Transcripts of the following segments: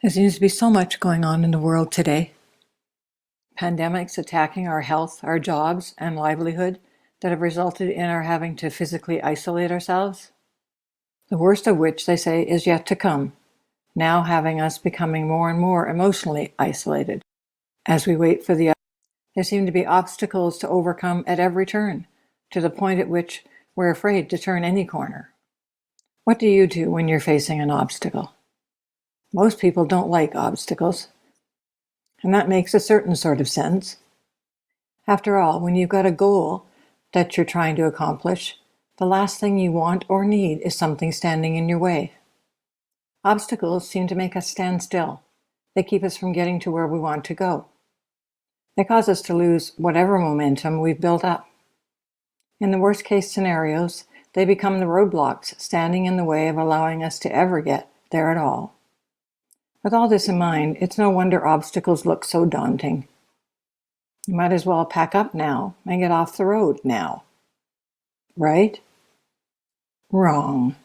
There seems to be so much going on in the world today. Pandemics attacking our health, our jobs, and livelihood that have resulted in our having to physically isolate ourselves. The worst of which, they say, is yet to come, now having us becoming more and more emotionally isolated. As we wait for the other, there seem to be obstacles to overcome at every turn, to the point at which we're afraid to turn any corner. What do you do when you're facing an obstacle? Most people don't like obstacles, and that makes a certain sort of sense. After all, when you've got a goal that you're trying to accomplish, the last thing you want or need is something standing in your way. Obstacles seem to make us stand still. They keep us from getting to where we want to go. They cause us to lose whatever momentum we've built up. In the worst case scenarios, they become the roadblocks standing in the way of allowing us to ever get there at all. With all this in mind, it's no wonder obstacles look so daunting. You might as well pack up now and get off the road now. Right? Wrong.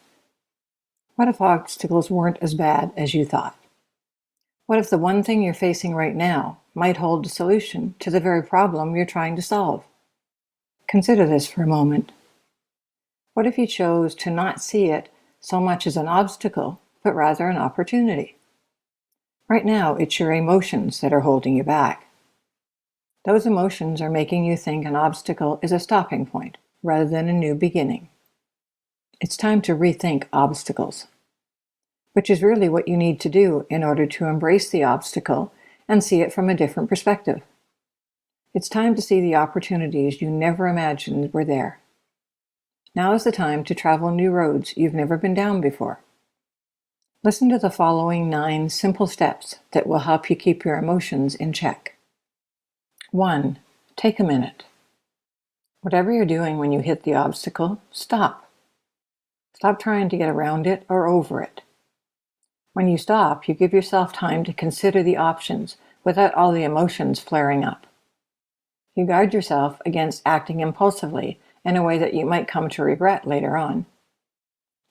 What if obstacles weren't as bad as you thought? What if the one thing you're facing right now might hold the solution to the very problem you're trying to solve? Consider this for a moment. What if you chose to not see it so much as an obstacle, but rather an opportunity? Right now, it's your emotions that are holding you back. Those emotions are making you think an obstacle is a stopping point rather than a new beginning. It's time to rethink obstacles, which is really what you need to do in order to embrace the obstacle and see it from a different perspective. It's time to see the opportunities you never imagined were there. Now is the time to travel new roads you've never been down before. Listen to the following 9 simple steps that will help you keep your emotions in check. 1. Take a minute. Whatever you're doing when you hit the obstacle, stop. Stop trying to get around it or over it. When you stop, you give yourself time to consider the options without all the emotions flaring up. You guard yourself against acting impulsively in a way that you might come to regret later on.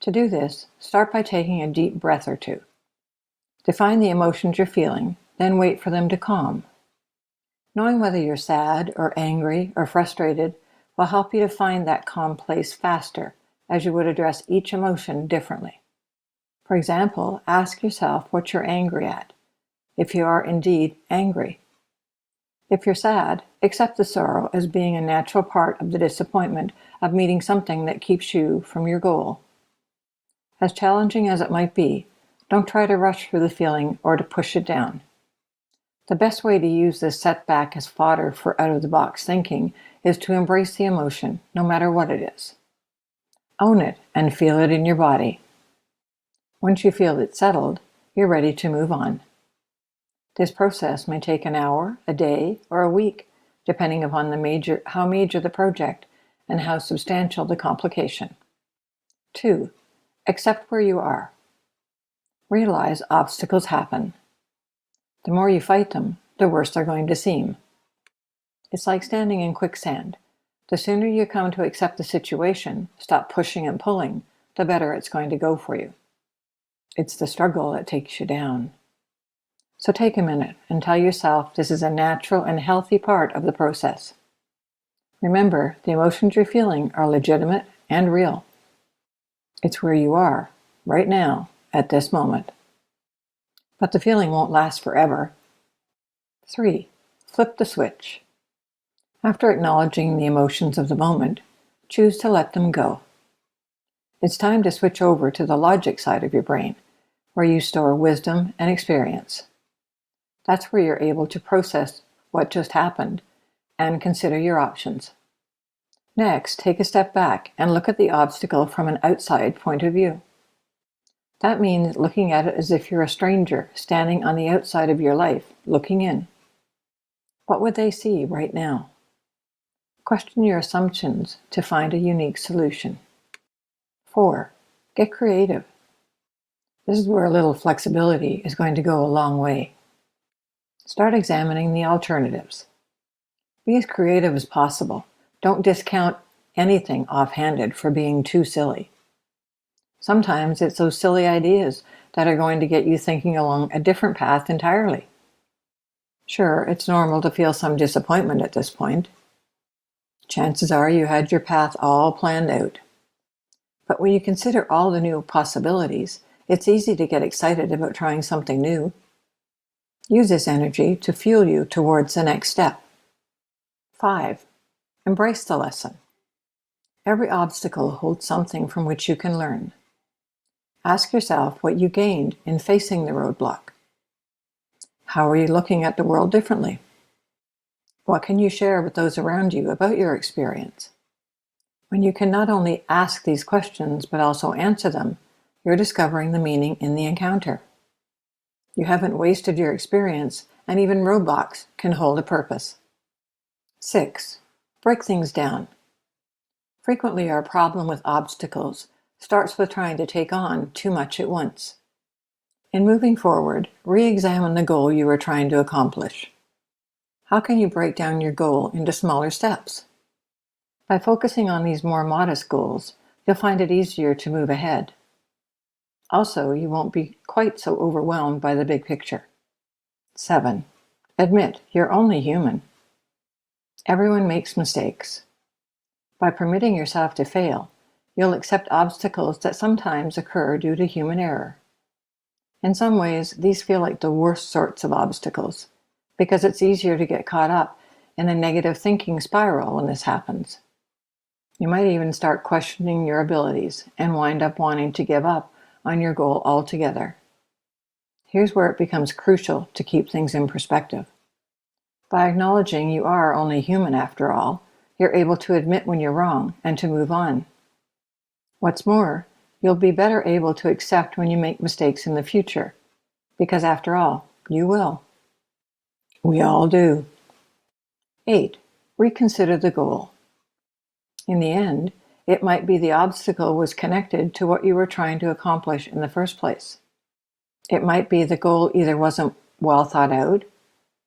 To do this, start by taking a deep breath or two. Define the emotions you're feeling, then wait for them to calm. Knowing whether you're sad or angry or frustrated will help you to find that calm place faster, as you would address each emotion differently. For example, ask yourself what you're angry at, if you are indeed angry. If you're sad, accept the sorrow as being a natural part of the disappointment of meeting something that keeps you from your goal. As challenging as it might be, don't try to rush through the feeling or to push it down. The best way to use this setback as fodder for out-of-the-box thinking is to embrace the emotion, no matter what it is. Own it and feel it in your body. Once you feel it settled, you're ready to move on. This process may take an hour, a day, or a week, depending upon how major the project and how substantial the complication. 2. Accept where you are. Realize obstacles happen. The more you fight them, the worse they're going to seem. It's like standing in quicksand. The sooner you come to accept the situation, stop pushing and pulling, the better it's going to go for you. It's the struggle that takes you down. So take a minute and tell yourself this is a natural and healthy part of the process. Remember, the emotions you're feeling are legitimate and real. It's where you are, right now, at this moment. But the feeling won't last forever. 3. Flip the switch. After acknowledging the emotions of the moment, choose to let them go. It's time to switch over to the logic side of your brain, where you store wisdom and experience. That's where you're able to process what just happened and consider your options. Next, take a step back and look at the obstacle from an outside point of view. That means looking at it as if you're a stranger standing on the outside of your life, looking in. What would they see right now? Question your assumptions to find a unique solution. 4. Get creative. This is where a little flexibility is going to go a long way. Start examining the alternatives. Be as creative as possible. Don't discount anything offhanded for being too silly. Sometimes it's those silly ideas that are going to get you thinking along a different path entirely. Sure, it's normal to feel some disappointment at this point. Chances are you had your path all planned out. But when you consider all the new possibilities, it's easy to get excited about trying something new. Use this energy to fuel you towards the next step. 5. Embrace the lesson. Every obstacle holds something from which you can learn. Ask yourself what you gained in facing the roadblock. How are you looking at the world differently? What can you share with those around you about your experience? When you can not only ask these questions but also answer them, you're discovering the meaning in the encounter. You haven't wasted your experience, and even roadblocks can hold a purpose. 6. Break things down. Frequently, our problem with obstacles starts with trying to take on too much at once. In moving forward, re-examine the goal you are trying to accomplish. How can you break down your goal into smaller steps? By focusing on these more modest goals, you'll find it easier to move ahead. Also, you won't be quite so overwhelmed by the big picture. 7. Admit you're only human. Everyone makes mistakes. By permitting yourself to fail, you'll accept obstacles that sometimes occur due to human error. In some ways, these feel like the worst sorts of obstacles, because it's easier to get caught up in a negative thinking spiral when this happens. You might even start questioning your abilities and wind up wanting to give up on your goal altogether. Here's where it becomes crucial to keep things in perspective. By acknowledging you are only human after all, you're able to admit when you're wrong and to move on. What's more, you'll be better able to accept when you make mistakes in the future, because after all, you will. We all do. 8. Reconsider the goal. In the end, it might be the obstacle was connected to what you were trying to accomplish in the first place. It might be the goal either wasn't well thought out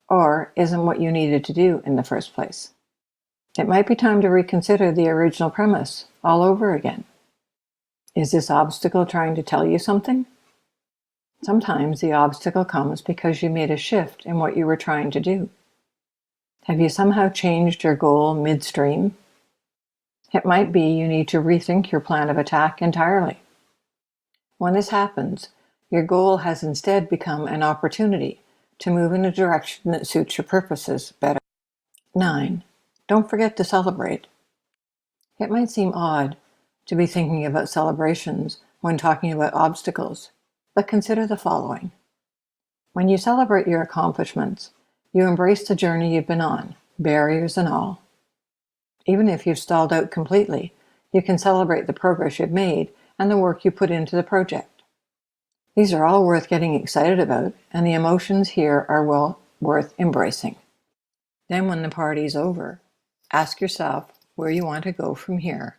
or isn't what you needed to do in the first place. It might be time to reconsider the original premise all over again. Is this obstacle trying to tell you something? Sometimes the obstacle comes because you made a shift in what you were trying to do. Have you somehow changed your goal midstream? It might be you need to rethink your plan of attack entirely. When this happens, your goal has instead become an opportunity to move in a direction that suits your purposes better. 9. Don't forget to celebrate. It might seem odd to be thinking about celebrations when talking about obstacles, but consider the following. When you celebrate your accomplishments, you embrace the journey you've been on, barriers and all. Even if you've stalled out completely, you can celebrate the progress you've made and the work you put into the project. These are all worth getting excited about, and the emotions here are well worth embracing. Then when the party's over, ask yourself where you want to go from here.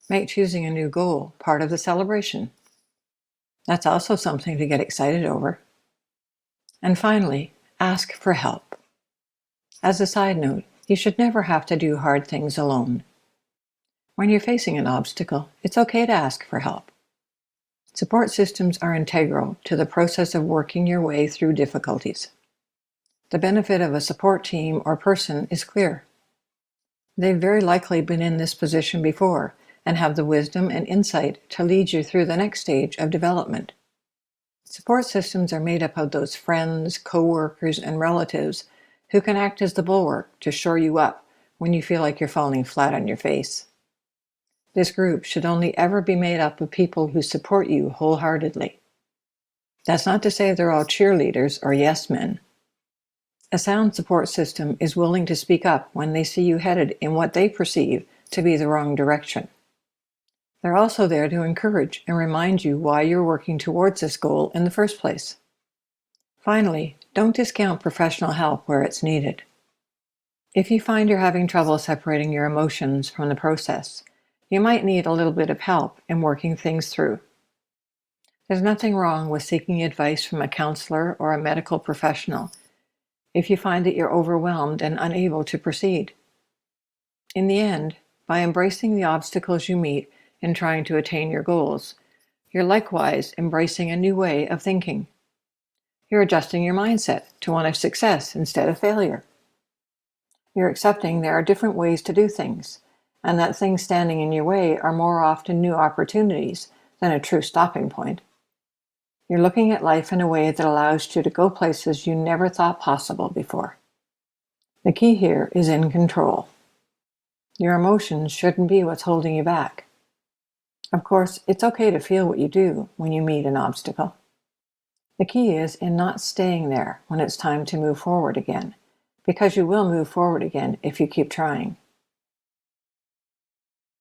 Make choosing a new goal part of the celebration. That's also something to get excited over. And finally, ask for help. As a side note, you should never have to do hard things alone. When you're facing an obstacle, it's okay to ask for help. Support systems are integral to the process of working your way through difficulties. The benefit of a support team or person is clear. They've very likely been in this position before and have the wisdom and insight to lead you through the next stage of development. Support systems are made up of those friends, co-workers, and relatives who can act as the bulwark to shore you up when you feel like you're falling flat on your face. This group should only ever be made up of people who support you wholeheartedly. That's not to say they're all cheerleaders or yes men. A sound support system is willing to speak up when they see you headed in what they perceive to be the wrong direction. They're also there to encourage and remind you why you're working towards this goal in the first place. Finally, don't discount professional help where it's needed. If you find you're having trouble separating your emotions from the process, you might need a little bit of help in working things through. There's nothing wrong with seeking advice from a counselor or a medical professional if you find that you're overwhelmed and unable to proceed. In the end, by embracing the obstacles you meet in trying to attain your goals, You're likewise embracing a new way of thinking. You're adjusting your mindset to one of success instead of failure. You're accepting there are different ways to do things, and that things standing in your way are more often new opportunities than a true stopping point. You're looking at life in a way that allows you to go places you never thought possible before. The key here is in control. Your emotions shouldn't be what's holding you back. Of course, it's okay to feel what you do when you meet an obstacle. The key is in not staying there when it's time to move forward again, because you will move forward again if you keep trying.